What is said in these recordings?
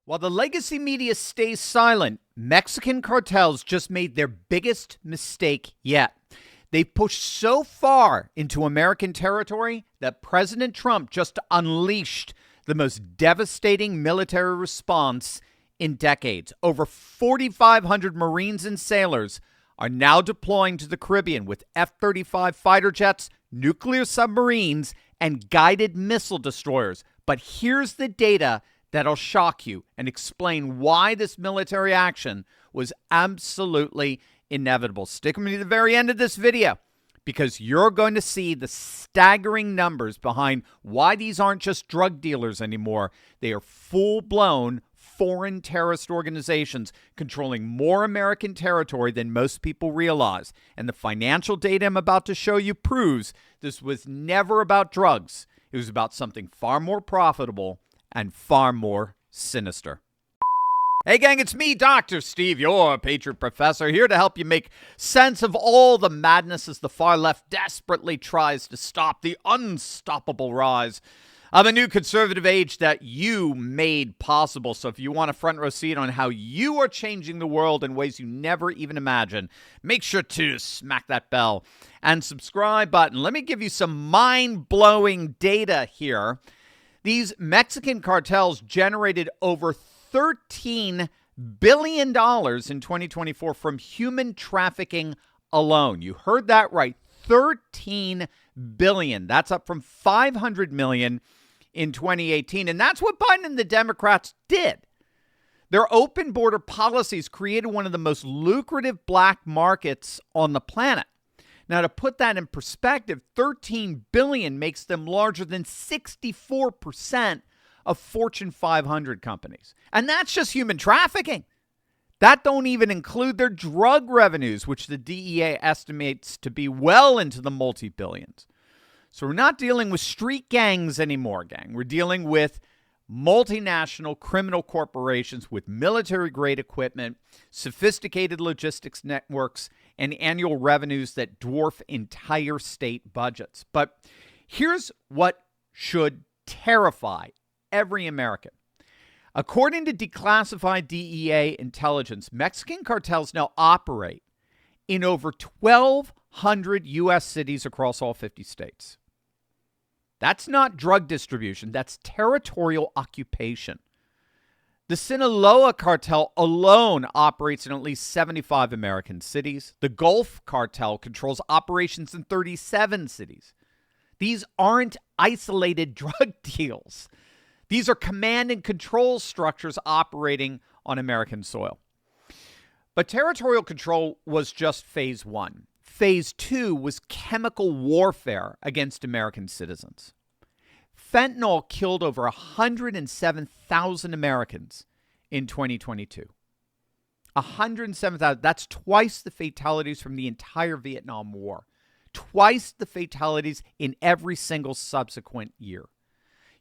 While the legacy media stays silent, Mexican cartels just made their biggest mistake yet. They pushed so far into American territory that President Trump just unleashed the most devastating military response in decades. Over 4,500 Marines and sailors are now deploying to the Caribbean with F-35 fighter jets, nuclear submarines, and guided missile destroyers. But here's the data that'll shock you and explain why this military action was absolutely inevitable. Stick with me to the very end of this video, because you're going to see the staggering numbers behind why these aren't just drug dealers anymore. They are full-blown foreign terrorist organizations controlling more American territory than most people realize. And the financial data I'm about to show you proves this was never about drugs. It was about something far more profitable and far more sinister. Hey gang, it's me, Dr. Steve, your Patriot Professor, here to help you make sense of all the madness as the far left desperately tries to stop the unstoppable rise of a new conservative age that you made possible. So if you want a front row seat on how you are changing the world in ways you never even imagined, make sure to smack that bell and subscribe button. Let me give you some mind-blowing data here. These Mexican cartels generated over $13 billion in 2024 from human trafficking alone. You heard that right, $13 billion. That's up from $500 million in 2018. And that's what Biden and the Democrats did. Their open border policies created one of the most lucrative black markets on the planet. Now, to put that in perspective, $13 billion makes them larger than 64% of Fortune 500 companies. And that's just human trafficking. That don't even include their drug revenues, which the DEA estimates to be well into the multi-billions. So we're not dealing with street gangs anymore, gang. We're dealing with multinational criminal corporations with military-grade equipment, sophisticated logistics networks, and annual revenues that dwarf entire state budgets. But here's what should terrify every American. According to declassified DEA intelligence, Mexican cartels now operate in over 1,200 U.S. cities across all 50 states. That's not drug distribution. That's territorial occupation. The Sinaloa cartel alone operates in at least 75 American cities. The Gulf cartel controls operations in 37 cities. These aren't isolated drug deals. These are command and control structures operating on American soil. But territorial control was just phase one. Phase two was chemical warfare against American citizens. Fentanyl killed over 107,000 Americans in 2022. 107,000. That's twice the fatalities from the entire Vietnam War. Twice the fatalities in every single subsequent year.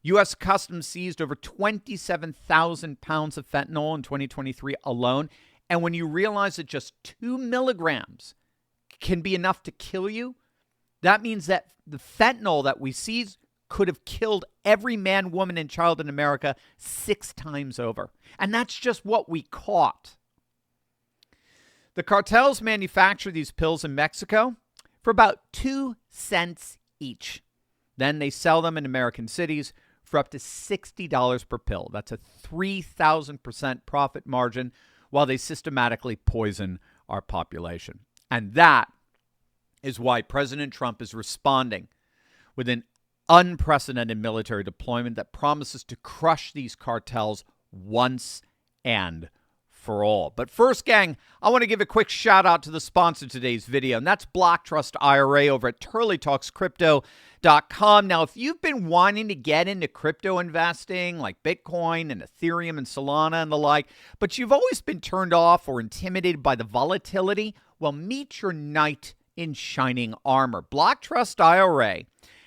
U.S. Customs seized over 27,000 pounds of fentanyl in 2023 alone. And when you realize that just 2 milligrams can be enough to kill you, that means that the fentanyl that we seized could have killed every man, woman, and child in America 6 times over. And that's just what we caught. The cartels manufacture these pills in Mexico for about 2 cents each. Then they sell them in American cities for up to $60 per pill. That's a 3,000% profit margin while they systematically poison our population. And that is why President Trump is responding with an unprecedented military deployment that promises to crush these cartels once and for all. But first, gang, I want to give a quick shout out to the sponsor of today's video, and that's Block Trust IRA over at turleytalkscrypto.com. Now, if you've been wanting to get into crypto investing like Bitcoin and Ethereum and Solana and the like, but you've always been turned off or intimidated by the volatility, well, meet your knight in shining armor. Block Trust IRA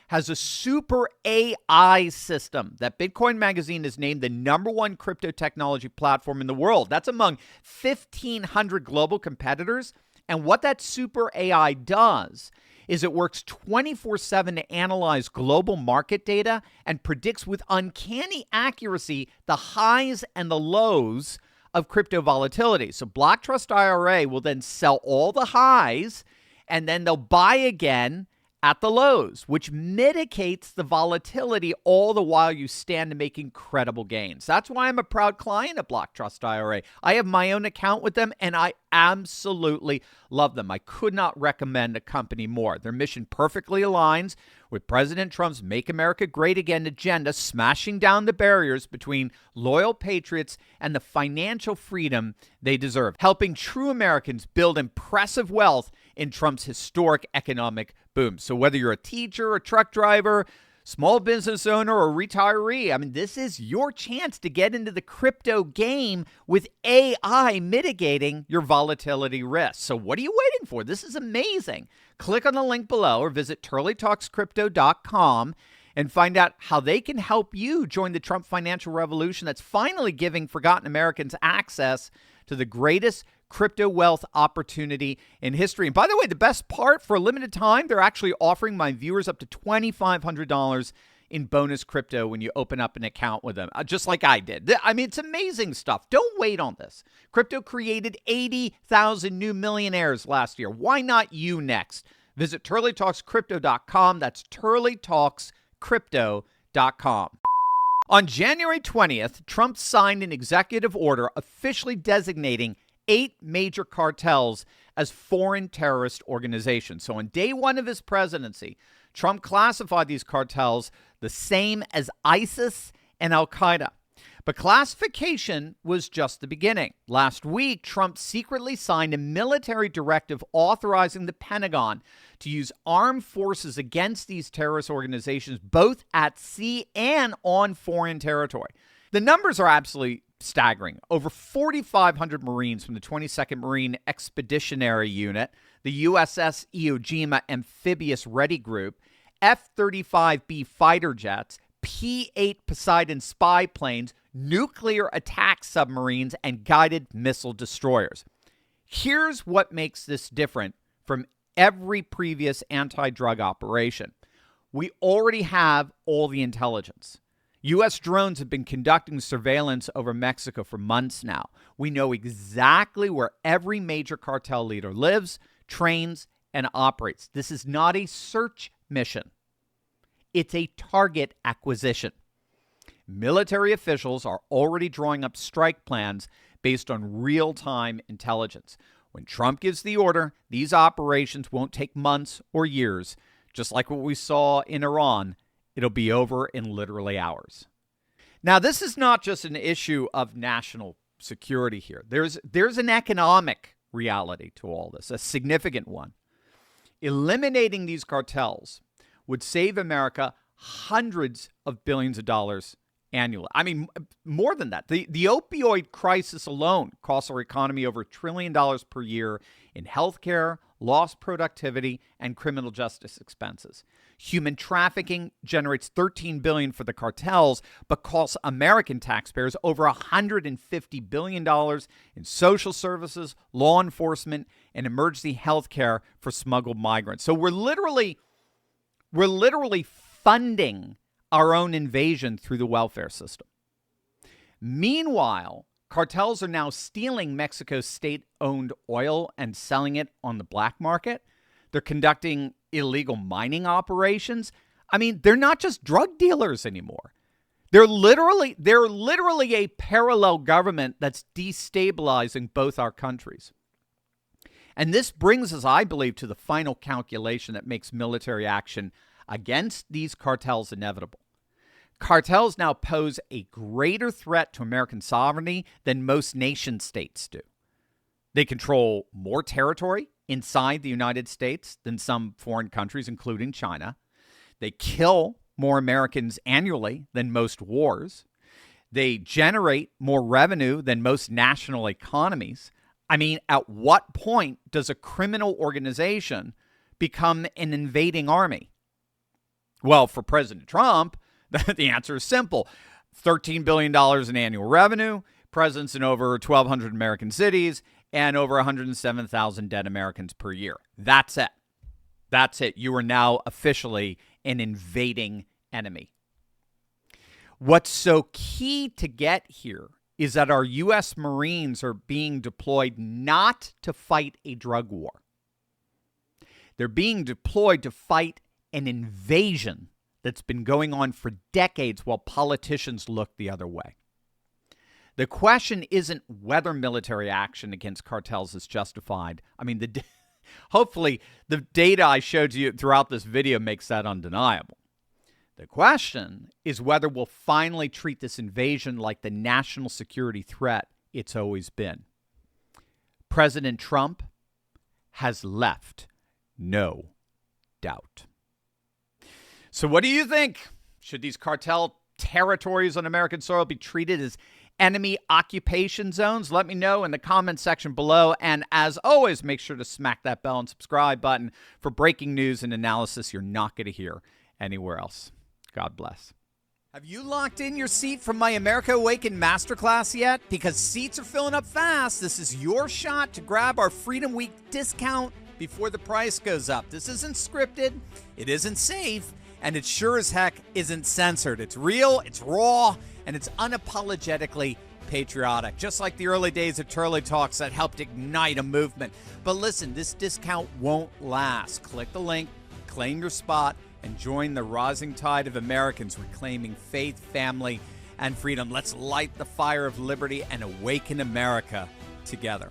has a super AI system that Bitcoin Magazine has named the #1 crypto technology platform in the world. That's among 1,500 global competitors. And what that super AI does is it works 24/7 to analyze global market data and predicts with uncanny accuracy the highs and the lows of crypto volatility. So Block Trust IRA will then sell all the highs, and then they'll buy again at the lows, which mitigates the volatility, all the while you stand to make incredible gains. That's why I'm a proud client of Block Trust IRA. I have my own account with them, and I absolutely love them. I could not recommend a company more. Their mission perfectly aligns with President Trump's Make America Great Again agenda, smashing down the barriers between loyal patriots and the financial freedom they deserve, helping true Americans build impressive wealth in Trump's historic economic boom. So whether you're a teacher, a truck driver, small business owner, or retiree, I mean, this is your chance to get into the crypto game with AI mitigating your volatility risks. So what are you waiting for? This is amazing. Click on the link below or visit turleytalkscrypto.com and find out how they can help you join the Trump financial revolution that's finally giving forgotten Americans access to the greatest crypto wealth opportunity in history. And by the way, the best part, for a limited time, they're actually offering my viewers up to $2,500 in bonus crypto when you open up an account with them, just like I did. I mean, it's amazing stuff. Don't wait on this. Crypto created 80,000 new millionaires last year. Why not you next? Visit turleytalkscrypto.com. That's turleytalkscrypto.com. On January 20th, Trump signed an executive order officially designating 8 major cartels as foreign terrorist organizations. So on day one of his presidency, Trump classified these cartels the same as ISIS and Al-Qaeda. But classification was just the beginning. Last week, Trump secretly signed a military directive authorizing the Pentagon to use armed forces against these terrorist organizations, both at sea and on foreign territory. The numbers are absolutely staggering. Over 4,500 Marines from the 22nd Marine Expeditionary Unit, the USS Iwo Jima Amphibious Ready Group, F-35B fighter jets, P-8 Poseidon spy planes, nuclear attack submarines, and guided missile destroyers. Here's what makes this different from every previous anti-drug operation. We already have all the intelligence. U.S. drones have been conducting surveillance over Mexico for months now. We know exactly where every major cartel leader lives, trains, and operates. This is not a search mission. It's a target acquisition. Military officials are already drawing up strike plans based on real-time intelligence. When Trump gives the order, these operations won't take months or years. Just like what we saw in Iran, it'll be over in literally hours. Now, this is not just an issue of national security here. There's an economic reality to all this, a significant one. Eliminating these cartels would save America hundreds of billions of dollars annually. I mean, more than that. The opioid crisis alone costs our economy over $1 trillion per year in healthcare, lost productivity, and criminal justice expenses. Human trafficking generates $13 billion for the cartels, but costs American taxpayers over $150 billion in social services, law enforcement, and emergency health care for smuggled migrants. So we're literally funding our own invasion through the welfare system. Meanwhile, cartels are now stealing Mexico's state-owned oil and selling it on the black market. They're conducting illegal mining operations. I mean, they're not just drug dealers anymore. They're literally a parallel government that's destabilizing both our countries. And this brings us, I believe, to the final calculation that makes military action against these cartels inevitable. Cartels now pose a greater threat to American sovereignty than most nation states do. They control more territory inside the United States than some foreign countries, including China. They kill more Americans annually than most wars. They generate more revenue than most national economies. I mean, at what point does a criminal organization become an invading army? Well, for President Trump, the answer is simple. $13 billion in annual revenue, presence in over 1,200 American cities, and over 107,000 dead Americans per year. That's it. That's it. You are now officially an invading enemy. What's so key to get here is that our U.S. Marines are being deployed not to fight a drug war. They're being deployed to fight an invasion that's been going on for decades while politicians look the other way. The question isn't whether military action against cartels is justified. I mean, hopefully the data I showed you throughout this video makes that undeniable. The question is whether we'll finally treat this invasion like the national security threat it's always been. President Trump has left no doubt. So what do you think? Should these cartel territories on American soil be treated as enemy occupation zones? Let me know in the comment section below. And as always, make sure to smack that bell and subscribe button for breaking news and analysis you're not going to hear anywhere else. God bless. Have you locked in your seat from my America Awakened Masterclass yet? Because seats are filling up fast. This is your shot to grab our Freedom Week discount before the price goes up. This isn't scripted, it isn't safe, and it sure as heck isn't censored. It's real, it's raw, and it's unapologetically patriotic, just like the early days of Turley Talks that helped ignite a movement. But listen, this discount won't last. Click the link, claim your spot, and join the rising tide of Americans reclaiming faith, family, and freedom. Let's light the fire of liberty and awaken America together.